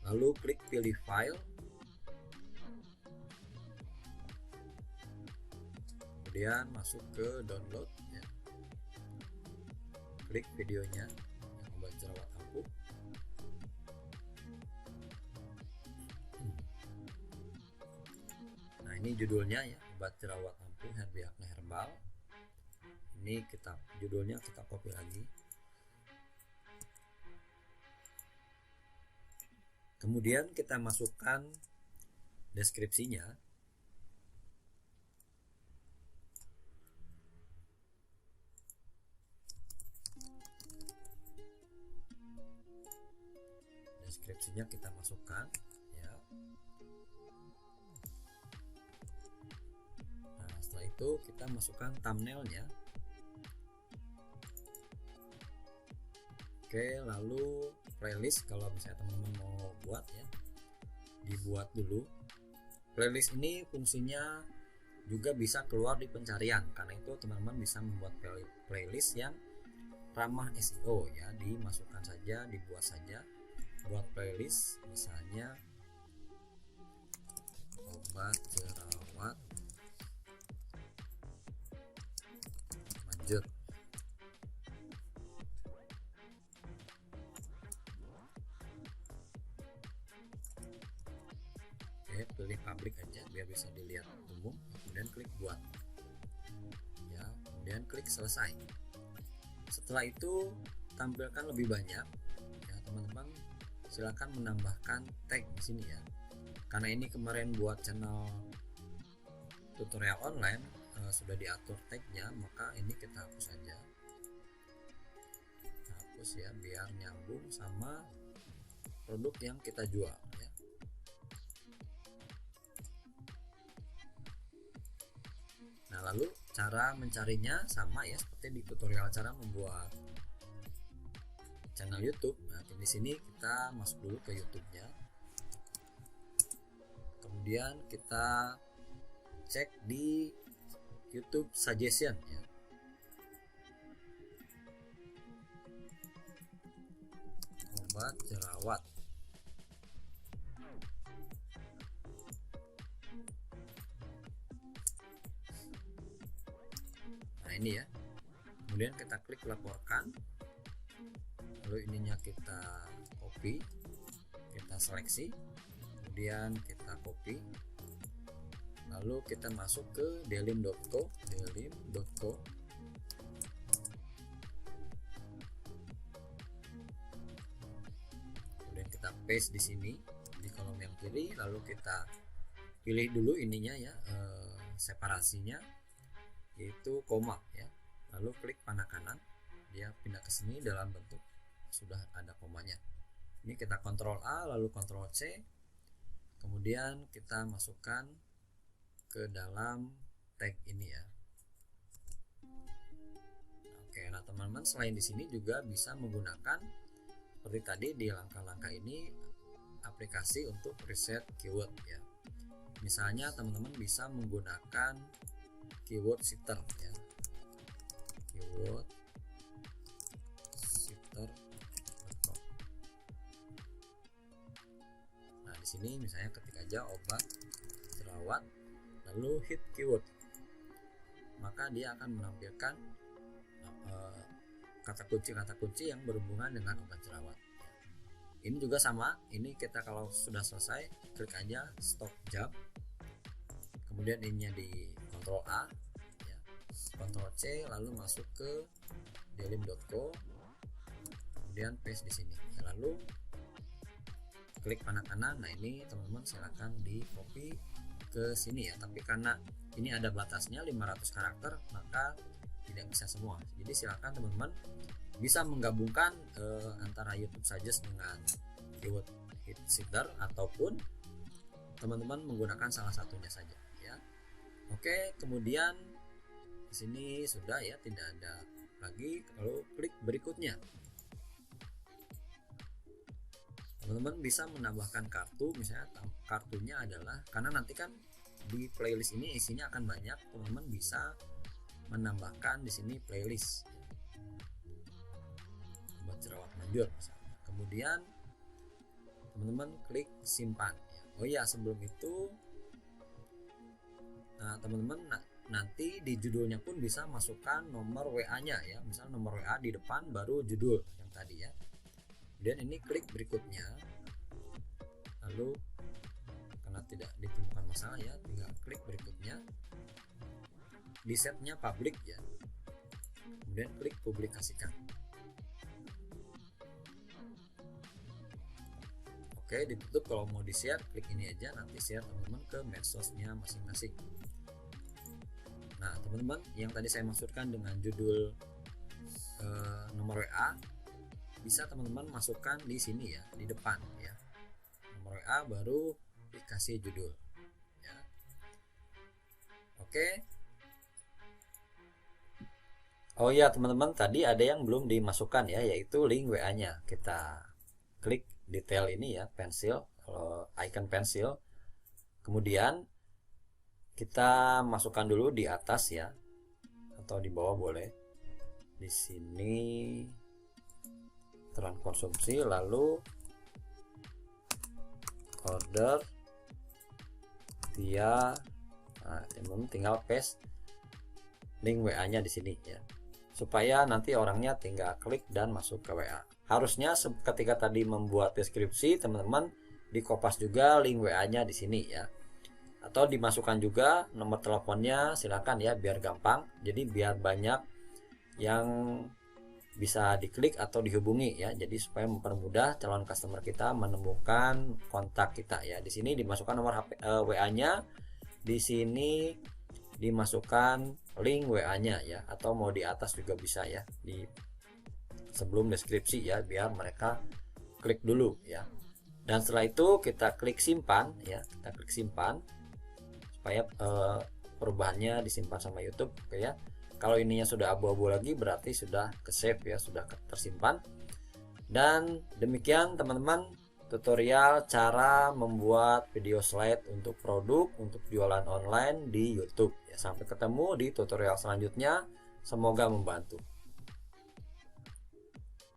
Lalu klik pilih file, kemudian masuk ke download ya. Klik videonya yang obat jerawat ampuh. Nah ini judulnya ya, obat jerawat ampuh Herbiakna Herbal. Ini kita judulnya kita copy lagi. Kemudian kita masukkan deskripsinya. Deskripsinya kita masukkan ya. Nah, setelah itu kita masukkan thumbnailnya. Oke, lalu playlist, kalau misalnya teman-teman mau buat ya, dibuat dulu. Playlist ini fungsinya juga bisa keluar di pencarian, karena itu teman-teman bisa membuat playlist yang ramah SEO ya, dimasukkan saja, dibuat saja, buat playlist misalnya obat jerawat manjur. Oke, pilih publik aja biar bisa dilihat umum, kemudian klik buat ya, kemudian klik selesai. Setelah itu tampilkan lebih banyak ya, teman-teman silakan menambahkan tag di sini ya, karena ini kemarin buat channel tutorial online sudah diatur tagnya, maka ini kita hapus aja, hapus ya biar nyambung sama produk yang kita jual ya. Nah, lalu cara mencarinya sama ya seperti di tutorial cara membuat channel YouTube. Nah, di sini kita masuk dulu ke YouTube-nya. Kemudian kita cek di YouTube suggestion ya. Obat jerawat. Nah, ini ya. Kemudian kita klik laporkan. Lalu ininya kita copy, kita seleksi, kemudian kita copy, lalu kita masuk ke delim.co, kemudian kita paste di sini di kolom yang kiri, lalu kita pilih dulu ininya ya, separasinya yaitu koma ya, lalu klik panah kanan, dia pindah ke sini dalam bentuk sudah ada komanya. Ini kita Ctrl A lalu Ctrl C, kemudian kita masukkan ke dalam tag ini ya. Oke, nah teman-teman selain di sini juga bisa menggunakan seperti tadi di langkah-langkah ini aplikasi untuk riset keyword ya. Misalnya teman-teman bisa menggunakan keyword setter ya, keyword setter. Nah, di sini misalnya ketik aja obat jerawat lalu hit keyword, maka dia akan menampilkan kata kunci yang berhubungan dengan obat jerawat. Ini juga sama, ini kita kalau sudah selesai klik aja stop jam, kemudian ininya di Ctrl A ya, Ctrl C lalu masuk ke delim.co, kemudian paste di sini ya, lalu klik panah kanan. Nah, ini teman-teman silakan di copy ke sini ya, tapi karena ini ada batasnya 500 karakter maka tidak bisa semua, jadi silakan teman-teman bisa menggabungkan antara YouTube Suggest dengan keyword hit setter ataupun teman-teman menggunakan salah satunya saja ya. Oke, kemudian di sini sudah ya, tidak ada lagi. Lalu klik berikutnya, teman-teman bisa menambahkan kartu, misalnya kartunya adalah, karena nanti kan di playlist ini isinya akan banyak, teman-teman bisa menambahkan di sini playlist obat jerawat manjur misalnya. Kemudian teman-teman klik simpan ya. Oh ya, sebelum itu nah teman-teman nanti di judulnya pun bisa masukkan nomor WA-nya ya, misal nomor WA di depan baru judul yang tadi ya. Kemudian ini klik berikutnya, lalu karena tidak ditemukan masalah ya, tinggal klik berikutnya, di setnya public ya, kemudian klik publikasikan. Oke, ditutup. Kalau mau di share klik ini aja, nanti share teman-teman ke medsosnya masing-masing. Nah teman-teman, yang tadi saya maksudkan dengan judul nomor WA bisa teman-teman masukkan di sini ya, di depan ya, nomor WA baru dikasih judul ya. Oke. Oh ya teman-teman, tadi ada yang belum dimasukkan ya, yaitu link WA-nya. Kita klik detail ini ya, pensil, icon pensil, kemudian kita masukkan dulu di atas ya, atau di bawah boleh, di sini tren konsumsi, lalu order via, nah, teman tinggal paste link WA-nya di sini ya, supaya nanti orangnya tinggal klik dan masuk ke WA. Harusnya ketika tadi membuat deskripsi, teman-teman dikopas juga link WA-nya di sini ya, atau dimasukkan juga nomor teleponnya, silakan ya, biar gampang. Jadi biar banyak yang bisa diklik atau dihubungi ya, jadi supaya mempermudah calon customer kita menemukan kontak kita ya. Di sini dimasukkan nomor HP, WA-nya, di sini dimasukkan link WA-nya ya, atau mau di atas juga bisa ya, di sebelum deskripsi ya, biar mereka klik dulu ya. Dan setelah itu kita klik simpan ya, kita klik simpan supaya perubahannya disimpan sama YouTube. Oke ya. Kalau ininya sudah abu-abu lagi berarti sudah ke save ya, sudah tersimpan. Dan demikian teman-teman tutorial cara membuat video slide untuk produk untuk jualan online di YouTube ya. Sampai ketemu di tutorial selanjutnya, semoga membantu.